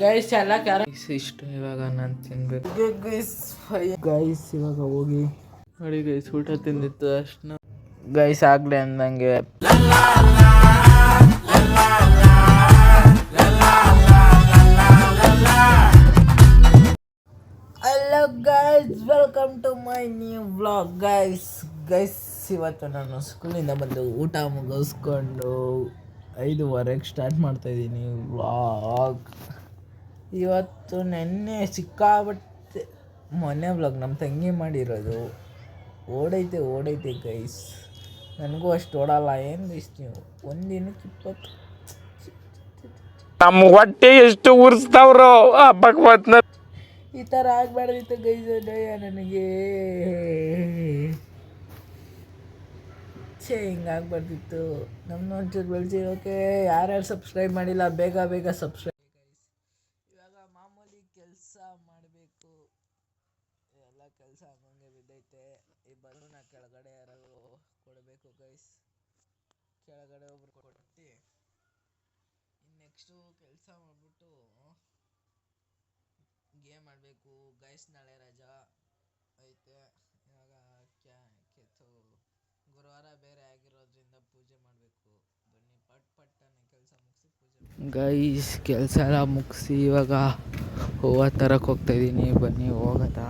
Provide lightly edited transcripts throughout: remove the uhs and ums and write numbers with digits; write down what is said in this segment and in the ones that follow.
Guys ಎಲ್ಲ ಇಷ್ಟ ಇವಾಗ ನಾನು ತಿನ್ಬೇಕು ಗೈಸ್ ಇವಾಗ ಹೋಗಿ ನೋಡಿ ಗೈಸ್ ಊಟ ತಿಂದಿತ್ತು ಅಷ್ಟು ಗೈಸ್ ಆಗ್ಲಿ ಅಂದಂಗೆ hello guys welcome to my new vlog guys ಇವತ್ತು ನಾನು ಸ್ಕೂಲಿಂದ ಬಂದು ಊಟ ಮುಗಿಸ್ಕೊಂಡು 5:15 ಸ್ಟಾರ್ಟ್ ಮಾಡ್ತಾಯಿದ್ದೀನಿ ವ್ಲಾಗ್. ಇವತ್ತು ನೆನ್ನೆ ಸಿಕ್ಕಾಬಟ್ಟೆ ಮೊನ್ನೆ ವ್ಲಾಗ್ ನಮ್ಮ ತಂಗಿ ಮಾಡಿರೋದು ಓಡೈತೆ ಗೈಸ್. ನನಗೂ ಅಷ್ಟು ಓಡಲ್ಲ ಏನು ಗೈಸ್, ನೀವು ಒಂದಿನಕ್ಕೆ 20 ನಮ್ಮ ಹೊಟ್ಟೆ ಎಷ್ಟು ಉರ್ಸ್ತಾವ್ರೋ ಭಗವತ್ನ. ಈ ಥರ ಆಗಬಾರ್ದಿತ್ತು ಗೈಸ್. ನನಗೆ ಹಿಂಗಾಗ್ಬಾರ್ದಿತ್ತು. ನಮ್ಮ ಒಂಚೂರು ಬೆಳೆಸಿ. ಓಕೆ, ಯಾರ್ಯಾರು ಸಬ್ಸ್ಕ್ರೈಬ್ ಮಾಡಿಲ್ಲ ಬೇಗ ಸಬ್ಸ್ಕ್ರೈಬ್ ಗೈಸ್. ಇವಾಗ ಮಾಮೂಲಿ ಕೆಲಸ ಮಾಡಬೇಕು. ಎಲ್ಲ ಕೆಲಸ ಹಂಗೆ ಬಿದ್ದೈತೆ. ಈ ಬಲೂನ ಕೆಳಗಡೆ ಯಾರು ಕೊಡಬೇಕು ಗೈಸ್. ಕೆಳಗಡೆ ಒಬ್ರು ಕೊಟ್ಟು ನೆಕ್ಸ್ಟು ಕೆಲಸ ಮಾಡಿಬಿಟ್ಟು ಗೇಮ್ ಆಡಬೇಕು ಗೈಸ್. ನಾಳೆ ರಜಾ ಐತೆ. ಇವಾಗ ಗುರುವಾರ ಬೇರೆ ಆಗಿರೋದ್ರಿಂದ ಪೂಜೆ ಮಾಡಬೇಕು. ಬನ್ನಿ ಪಟ್ಟನೆ ಕೆಲಸ ಮುಗಿಸಿ ಪೂಜೆ ಗೈಸ್. ಕೆಲಸ ಎಲ್ಲ ಮುಗಿಸಿ ಇವಾಗ ಹೂವು ತರಕ್ಕೆ ಹೋಗ್ತಾಯಿದ್ದೀನಿ. ಬನ್ನಿ ಹೋಗೋದಾ.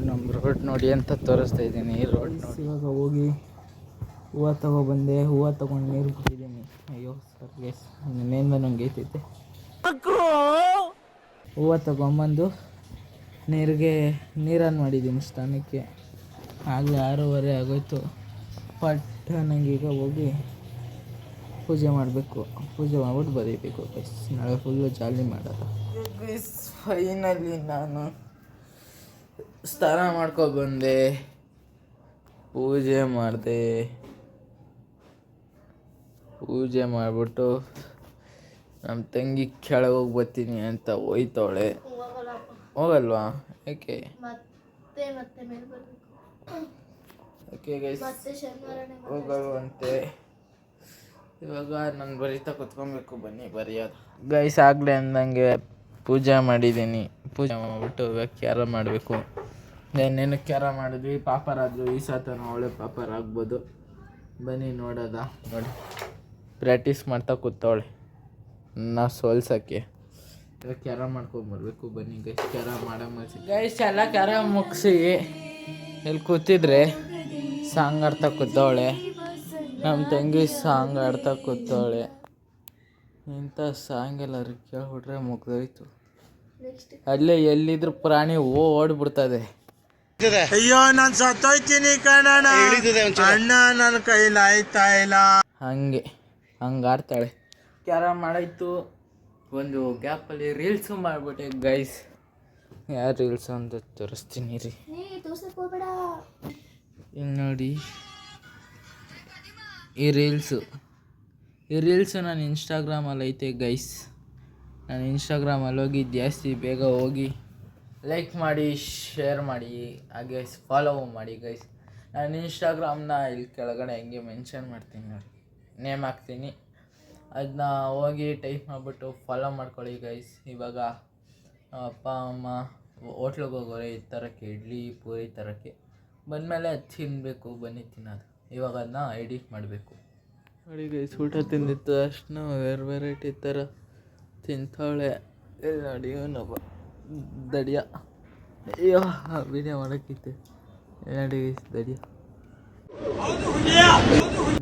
ನಮ್ಮ ರೋಡ್ ನೋಡಿ ಅಂತ ತೋರಿಸ್ತಾ ಇದ್ದೀನಿ. ರೋಡ್ ನೋಡಿ ಇವಾಗ ಹೋಗಿ ಹೂವು ತಗೊಬಂದೆ. ಹೂವು ತೊಗೊಂಡು ನೀರು ಬಿಟ್ಟಿದ್ದೀನಿ. ಅಯ್ಯೋ ಸರ್ ಗೈಸ್, ಇನ್ನೇನು ನಂಗೆ ಐತೈತೆ. ಹೂವು ತಗೊಂಬಂದು ನೀರನ್ನು ಮಾಡಿದ್ದೀನಿ ಸ್ನಾನಕ್ಕೆ. ಆಗಲೇ 6:30 ಆಗೋಯ್ತು. ನಂಗೀಗ ಹೋಗಿ ಪೂಜೆ ಮಾಡಬೇಕು. ಪೂಜೆ ಮಾಡ್ಬಿಟ್ಟು ಬರೀಬೇಕು ಗೈಸ್. ನಾಳೆ ಫುಲ್ಲು ಜಾಲಿ ಮಾಡೋದು ಗೈಸ್. ಫೈನಲಿ ನಾನು ಸ್ನಾನ ಮಾಡ್ಕೊಬಂದೆ, ಪೂಜೆ ಮಾಡಿಬಿಟ್ಟು ನಮ್ಮ ತಂಗಿ ಕೆಳಗೆ ಹೋಗಿ ಬರ್ತೀನಿ ಅಂತ ಹೋಯ್ತವಳೆ. ಹೋಗಲ್ವಾ? ಯಾಕೆ ಓಕೆ ಗೈಸ್, ಹೋಗಲ್ವಂತೆ. ಇವಾಗ ನಾನು ಬರೀತಾ ಕುತ್ಕೊಬೇಕು. ಬನ್ನಿ ಬರೆಯೋದು ಗೈಸ್. ಆಗಲೇ ಅಂದಂಗೆ ಪೂಜೆ ಮಾಡಿದ್ದೀನಿ. ಪೂಜೆ ಮಾಡಿಬಿಟ್ಟು ಇವಾಗ ಕ್ಯಾರ ಮಾಡಬೇಕು. ಏನೇನು ಕ್ಯಾರ ಮಾಡಿದ್ವಿ. ಪಾಪರಾದ್ರು ಈ ಸಾತನ ಒಳ್ಳೆ ಪಾಪರ್ ಆಗ್ಬೋದು. ಬನ್ನಿ ನೋಡೋದ. ನೋಡಿ ಪ್ರಾಕ್ಟೀಸ್ ಮಾಡ್ತಾ ಕೂತವಳೆ ನಾ ಸೋಲ್ಸೋಕ್ಕೆ. ಇವಾಗ ಕ್ಯಾರ ಮಾಡ್ಕೊಂಬರ್ಬೇಕು. ಬನ್ನಿ ಗೈಸ್, ಕ್ಯಾರ ಮುಗಿಸಿ ಗೈಸ್. ಎಲ್ಲ ಕ್ಯಾರ ಮುಗಿಸಿ ಎಲ್ಲಿ ಕೂತಿದ್ರೆ ಸಾಂಗ್ ಆಡ್ತಾ ಕೂತವಳೆ. ನಮ್ಮ ತಂಗಿ ಸಾಂಗ್ ಆಡ್ತಾ ಕೂತವಳೆ. ಇಂಥ ಸಾಂಗೆಲ್ಲ ಕೇಳ್ಬಿಟ್ರೆ ಮುಗ್ದೋಯ್ತು. ಅಲ್ಲೇ ಎಲ್ಲಿದ್ರು ಪ್ರಾಣಿ ಓಡ್ಬಿಡ್ತದೆ. ಅಯ್ಯೋ ನಾನು ಸತ್ತೋಯ್ತೀನಿ ಕಣಣ್ಣ, ಅಣ್ಣ ನನ್ನ ಕೈಲಿ ಆಯ್ತಾ ಇಲ್ಲ. ಹಂಗೆ ಆಡ್ತಾಳೆ. ಕ್ಯಾರ ಮಾಡಾಯ್ತು. ಒಂದು ಗ್ಯಾಪಲ್ಲಿ ರೀಲ್ಸು ಮಾಡಿಬಿಟ್ಟೆ ಗೈಸ್. ಯಾರು ರೀಲ್ಸು ಅಂತ ತೋರಿಸ್ತೀನಿ ರೀ. ಇಲ್ಲಿ ನೋಡಿ ಈ ರೀಲ್ಸು ನಾನು ಇನ್ಸ್ಟಾಗ್ರಾಮಲ್ಲಿ ಐತೆ ಗೈಸ್. ನಾನು ಇನ್ಸ್ಟಾಗ್ರಾಮಲ್ಲಿ ಹೋಗಿ ಜಾಸ್ತಿ ಬೇಗ ಹೋಗಿ ಲೈಕ್ ಮಾಡಿ, ಶೇರ್ ಮಾಡಿ, ಹಾಗೆ ಫಾಲೋ ಮಾಡಿ ಗೈಸ್. ನಾನು ಇನ್ಸ್ಟಾಗ್ರಾಮ್ನ ಇಲ್ಲಿ ಕೆಳಗಡೆ ಹೆಂಗೆ ಮೆನ್ಷನ್ ಮಾಡ್ತೀನಿ ನೋಡಿ, ನೇಮ್ ಹಾಕ್ತೀನಿ. ಅದನ್ನ ಹೋಗಿ ಟೈಪ್ ಮಾಡಿಬಿಟ್ಟು ಫಾಲೋ ಮಾಡ್ಕೊಳ್ಳಿ ಗೈಸ್. ಇವಾಗ ಅಪ್ಪ ಅಮ್ಮ ಹೋಟ್ಲಿಗೆ ಹೋಗೋರೆ ಈ ಥರಕ್ಕೆ ಇಡ್ಲಿ ಪೂರಿ ಥರಕ್ಕೆ ಬಂದಮೇಲೆ ಅದು ತಿನ್ನಬೇಕು. ಬನ್ನಿ ತಿನ್ನೋದು. ಇವಾಗ ಅದನ್ನ ಎಡಿಟ್ ಮಾಡಬೇಕು ನೋಡಿ ಗೈಸ್. ಊಟ ತಿಂದಿತ್ತು ಅಷ್ಟು ವೆರೈಟಿ ಥರ ತಿಂತಾವಳೆ. ಇಲ್ಲಿ ನೋಡಿ ಇವನೊಬ್ಬ ದಡಿಯ. ಅಯ್ಯೋ ವಿಡಿಯೋ ಮಾಡೋಕ್ಕಿತ್ತು. ನೋಡಿ ಗೈಸ್ ದಡಿಯ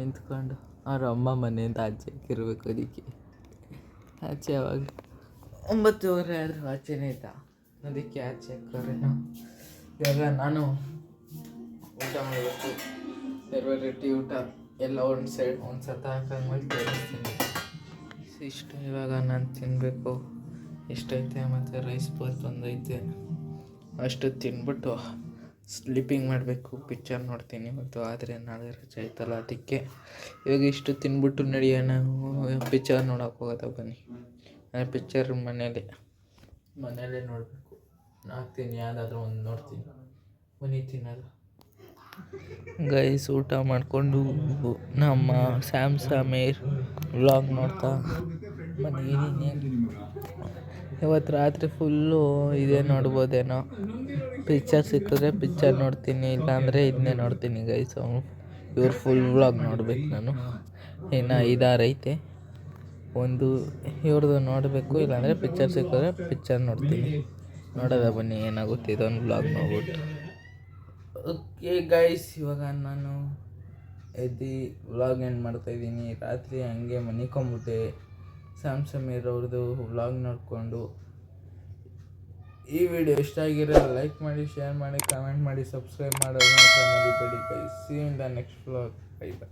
ನಿಂತ್ಕೊಂಡು ಅವ್ರ ಅಮ್ಮ ಮನೆಯಿಂದ ಆಚೆ ಹಾಕಿರ್ಬೇಕು. ಅದಕ್ಕೆ ಆಚೆ ಅವಾಗ 9:30 ಆದರೂ ಆಚೆನೇ ಇದ್ದ. ಅದಕ್ಕೆ ಆಚೆ ಹಾಕೋರೆ. ಇವಾಗ ನಾನು ಊಟ ಮಾಡಬೇಕು. ವೆರೈಟಿ ಊಟ ಎಲ್ಲ ಒಂದು ಸತ ಹಾಕಂಗೆ ತೋರಿಸ್ತೀನಿ. ಇಷ್ಟು ಇವಾಗ ನಾನು ತಿನ್ನಬೇಕು. ಇಷ್ಟೈತೆ. ಮತ್ತು ರೈಸ್ ಬಾತ್ ಒಂದೈತೆ. ಅಷ್ಟು ತಿನ್ಬಿಟ್ಟು ಸ್ಲೀಪಿಂಗ್ ಮಾಡಬೇಕು. ಪಿಕ್ಚರ್ ನೋಡ್ತೀನಿ ಇವತ್ತು. ಆದರೆ ನಾಳೆ ರಜೆ ಆಯ್ತಲ್ಲ ಅದಕ್ಕೆ ಇವಾಗ ಇಷ್ಟು ತಿನ್ಬಿಟ್ಟು ನಡೆಯೋಣ ಪಿಕ್ಚರ್ ನೋಡೋಕೆ ಹೋಗೋದ. ಬನ್ನಿ ಪಿಕ್ಚರ್ ಮನೇಲೇ ನೋಡಬೇಕು. ಹಾಕ್ತೀನಿ ಯಾವುದಾದ್ರೂ ಒಂದು ನೋಡ್ತೀನಿ. ಬನ್ನಿ ತಿನ್ನೋದು ಗೈಸ್. ಊಟ ಮಾಡಿಕೊಂಡು ನಮ್ಮ ಸ್ಯಾಮ್ ಸಮೀರ್ ವ್ಲಾಗ್ ನೋಡ್ತಾ ಬಂದಿದ್ದೀನಿ. ಇವತ್ತು ರಾತ್ರಿ ಫುಲ್ಲು ಇದೇ ನೋಡ್ಬೋದೇನೋ. ಪಿಕ್ಚರ್ ಸಿಕ್ಕಿದ್ರೆ ಪಿಕ್ಚರ್ ನೋಡ್ತೀನಿ, ಇಲ್ಲಾಂದರೆ ಇದನ್ನೇ ನೋಡ್ತೀನಿ ಗೈಸ್. ಇವ್ರು ಫುಲ್ ವ್ಲಾಗ್ ನೋಡ್ಬೇಕು ನಾನು. ಇನ್ನು 5-6 ಐತೆ. ಒಂದು ಇವ್ರದ್ದು ನೋಡಬೇಕು, ಇಲ್ಲಾಂದರೆ ಪಿಕ್ಚರ್ ಸಿಕ್ಕಿದ್ರೆ ಪಿಕ್ಚರ್ ನೋಡ್ತೀನಿ. ನೋಡೋದ ಬನ್ನಿ ಏನಾಗುತ್ತೆ ಇದೊಂದು ವ್ಲಾಗ್ ನೋಡ್ಬಿಟ್ಟು. ಓಕೆ ಗೈಸ್, ಇವಾಗ ನಾನು ಎದ್ದು ವ್ಲಾಗ್ ಎಂಡ್ ಮಾಡ್ತಾಯಿದ್ದೀನಿ. ರಾತ್ರಿ ಹಂಗೆ ಮನಿಕೊಂಬಿಟ್ಟೆ. ಸ್ಯಾಮ್ ಸಮೀರ್ ಅವ್ರದ್ದು ವ್ಲಾಗ್ ನೋಡಿಕೊಂಡು. ಈ ವಿಡಿಯೋ ಇಷ್ಟ ಆಗಿರೋ ಲೈಕ್ ಮಾಡಿ, ಶೇರ್ ಮಾಡಿ, ಕಮೆಂಟ್ ಮಾಡಿ, ಸಬ್ಸ್ಕ್ರೈಬ್ ಮಾಡೋದನ್ನ ಮರಿಬೇಡಿ guys. See you in the next vlog. Bye by.